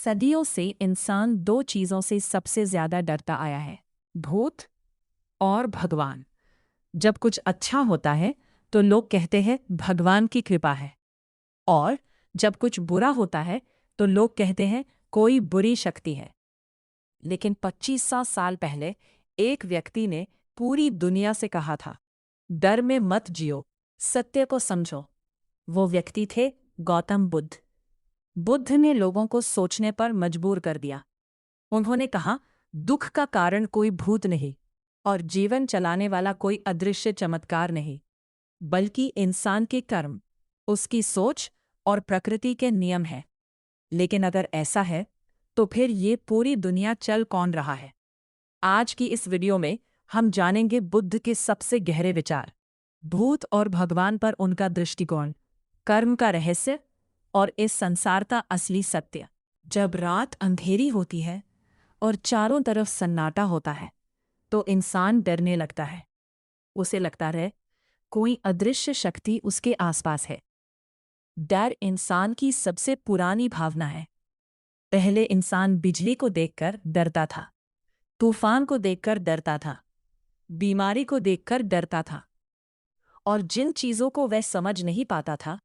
सदियों से इंसान दो चीज़ों से सबसे ज्यादा डरता आया है, भूत और भगवान। जब कुछ अच्छा होता है तो लोग कहते हैं भगवान की कृपा है, और जब कुछ बुरा होता है तो लोग कहते हैं कोई बुरी शक्ति है। लेकिन 2500 साल पहले एक व्यक्ति ने पूरी दुनिया से कहा था, डर में मत जियो, सत्य को समझो। वो व्यक्ति थे गौतम बुद्ध। बुद्ध ने लोगों को सोचने पर मजबूर कर दिया। उन्होंने कहा, दुख का कारण कोई भूत नहीं और जीवन चलाने वाला कोई अदृश्य चमत्कार नहीं, बल्कि इंसान के कर्म, उसकी सोच और प्रकृति के नियम है। लेकिन अगर ऐसा है तो फिर ये पूरी दुनिया चल कौन रहा है? आज की इस वीडियो में हम जानेंगे बुद्ध के सबसे गहरे विचार, भूत और भगवान पर उनका दृष्टिकोण, कर्म का रहस्य और इस संसार का असली सत्य। जब रात अंधेरी होती है और चारों तरफ सन्नाटा होता है तो इंसान डरने लगता है। उसे लगता है कोई अदृश्य शक्ति उसके आसपास है। डर इंसान की सबसे पुरानी भावना है। पहले इंसान बिजली को देखकर डरता था, तूफान को देखकर डरता था, बीमारी को देखकर डरता था, और जिन चीजों को वह समझ नहीं पाता था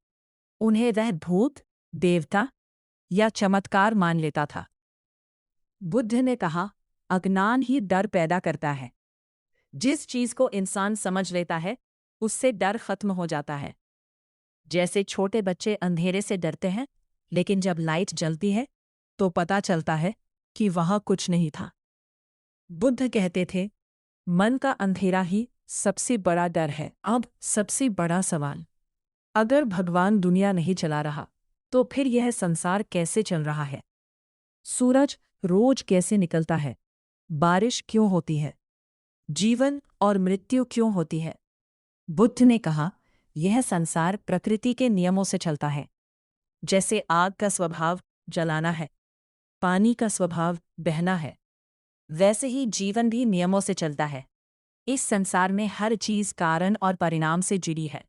उन्हें वह भूत, देवता या चमत्कार मान लेता था। बुद्ध ने कहा, अज्ञान ही डर पैदा करता है। जिस चीज को इंसान समझ लेता है उससे डर खत्म हो जाता है। जैसे छोटे बच्चे अंधेरे से डरते हैं, लेकिन जब लाइट जलती है तो पता चलता है कि वहां कुछ नहीं था। बुद्ध कहते थे, मन का अंधेरा ही सबसे बड़ा डर है। अब सबसे बड़ा सवाल, अगर भगवान दुनिया नहीं चला रहा तो फिर यह संसार कैसे चल रहा है? सूरज रोज कैसे निकलता है? बारिश क्यों होती है? जीवन और मृत्यु क्यों होती है? बुद्ध ने कहा, यह संसार प्रकृति के नियमों से चलता है। जैसे आग का स्वभाव जलाना है, पानी का स्वभाव बहना है, वैसे ही जीवन भी नियमों से चलता है। इस संसार में हर चीज कारण और परिणाम से जुड़ी है।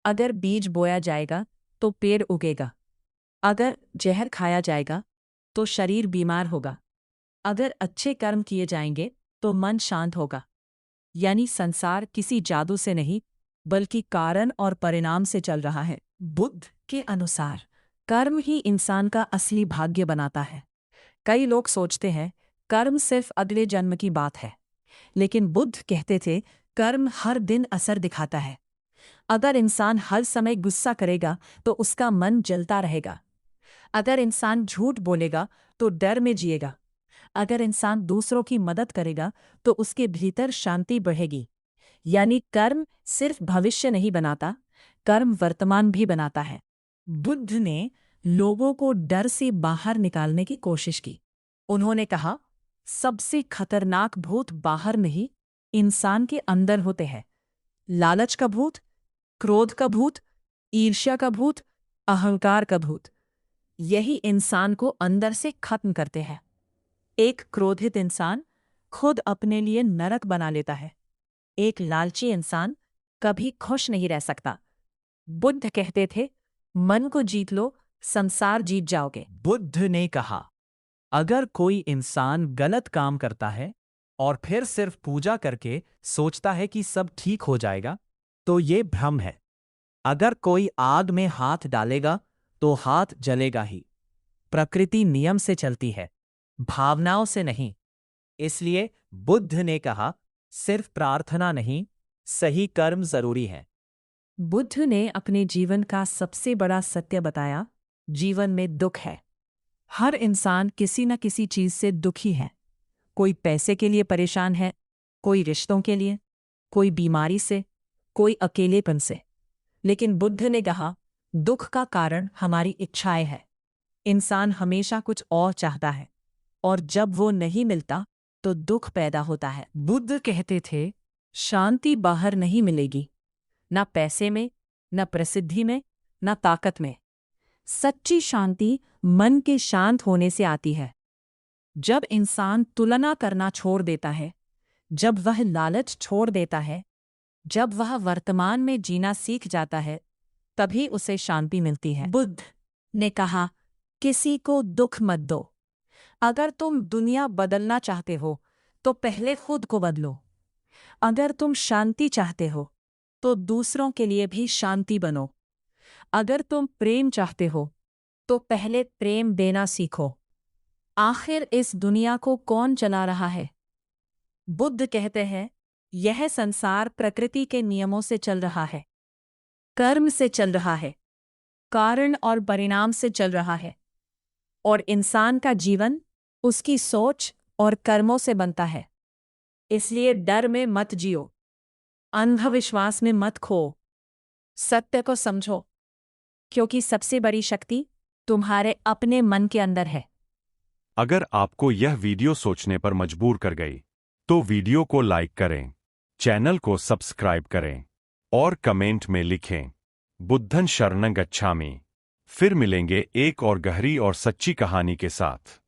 अगर बीज बोया जाएगा तो पेड़ उगेगा, अगर जहर खाया जाएगा तो शरीर बीमार होगा, अगर अच्छे कर्म किए जाएंगे तो मन शांत होगा। यानी संसार किसी जादू से नहीं, बल्कि कारण और परिणाम से चल रहा है। बुद्ध के अनुसार कर्म ही इंसान का असली भाग्य बनाता है। कई लोग सोचते हैं कर्म सिर्फ अगले जन्म की बात है, लेकिन बुद्ध कहते थे कर्म हर दिन असर दिखाता है। अगर इंसान हर समय गुस्सा करेगा तो उसका मन जलता रहेगा। अगर इंसान झूठ बोलेगा तो डर में जिएगा। अगर इंसान दूसरों की मदद करेगा तो उसके भीतर शांति बढ़ेगी। यानी कर्म सिर्फ भविष्य नहीं बनाता, कर्म वर्तमान भी बनाता है। बुद्ध ने लोगों को डर से बाहर निकालने की कोशिश की। उन्होंने कहा, सबसे खतरनाक भूत बाहर नहीं, इंसान के अंदर होते हैं। लालच का भूत, क्रोध का भूत, ईर्ष्या का भूत, अहंकार का भूत, यही इंसान को अंदर से खत्म करते हैं। एक क्रोधित इंसान खुद अपने लिए नरक बना लेता है। एक लालची इंसान कभी खुश नहीं रह सकता। बुद्ध कहते थे, मन को जीत लो, संसार जीत जाओगे। बुद्ध ने कहा, अगर कोई इंसान गलत काम करता है और फिर सिर्फ पूजा करके सोचता है कि सब ठीक हो जाएगा, तो ये भ्रम है। अगर कोई आग में हाथ डालेगा तो हाथ जलेगा ही। प्रकृति नियम से चलती है, भावनाओं से नहीं। इसलिए बुद्ध ने कहा, सिर्फ प्रार्थना नहीं, सही कर्म जरूरी है। बुद्ध ने अपने जीवन का सबसे बड़ा सत्य बताया, जीवन में दुख है। हर इंसान किसी न किसी चीज से दुखी है। कोई पैसे के लिए परेशान है, कोई रिश्तों के लिए, कोई बीमारी से, कोई अकेलेपन से। लेकिन बुद्ध ने कहा, दुख का कारण हमारी इच्छाएं हैं। इंसान हमेशा कुछ और चाहता है, और जब वो नहीं मिलता तो दुख पैदा होता है। बुद्ध कहते थे, शांति बाहर नहीं मिलेगी, न पैसे में, न प्रसिद्धि में, न ताकत में। सच्ची शांति मन के शांत होने से आती है। जब इंसान तुलना करना छोड़ देता है, जब वह लालच छोड़ देता है, जब वह वर्तमान में जीना सीख जाता है, तभी उसे शांति मिलती है। बुद्ध ने कहा, किसी को दुख मत दो। अगर तुम दुनिया बदलना चाहते हो तो पहले खुद को बदलो। अगर तुम शांति चाहते हो तो दूसरों के लिए भी शांति बनो। अगर तुम प्रेम चाहते हो तो पहले प्रेम देना सीखो। आखिर इस दुनिया को कौन चला रहा है? बुद्ध कहते हैं, यह संसार प्रकृति के नियमों से चल रहा है, कर्म से चल रहा है, कारण और परिणाम से चल रहा है, और इंसान का जीवन उसकी सोच और कर्मों से बनता है। इसलिए डर में मत जियो, अंधविश्वास में मत खो, सत्य को समझो, क्योंकि सबसे बड़ी शक्ति तुम्हारे अपने मन के अंदर है। अगर आपको यह वीडियो सोचने पर मजबूर कर गई, तो वीडियो को लाइक करें, चैनल को सब्सक्राइब करें और कमेंट में लिखें, बुद्धं शरणं गच्छामि। फिर मिलेंगे एक और गहरी और सच्ची कहानी के साथ।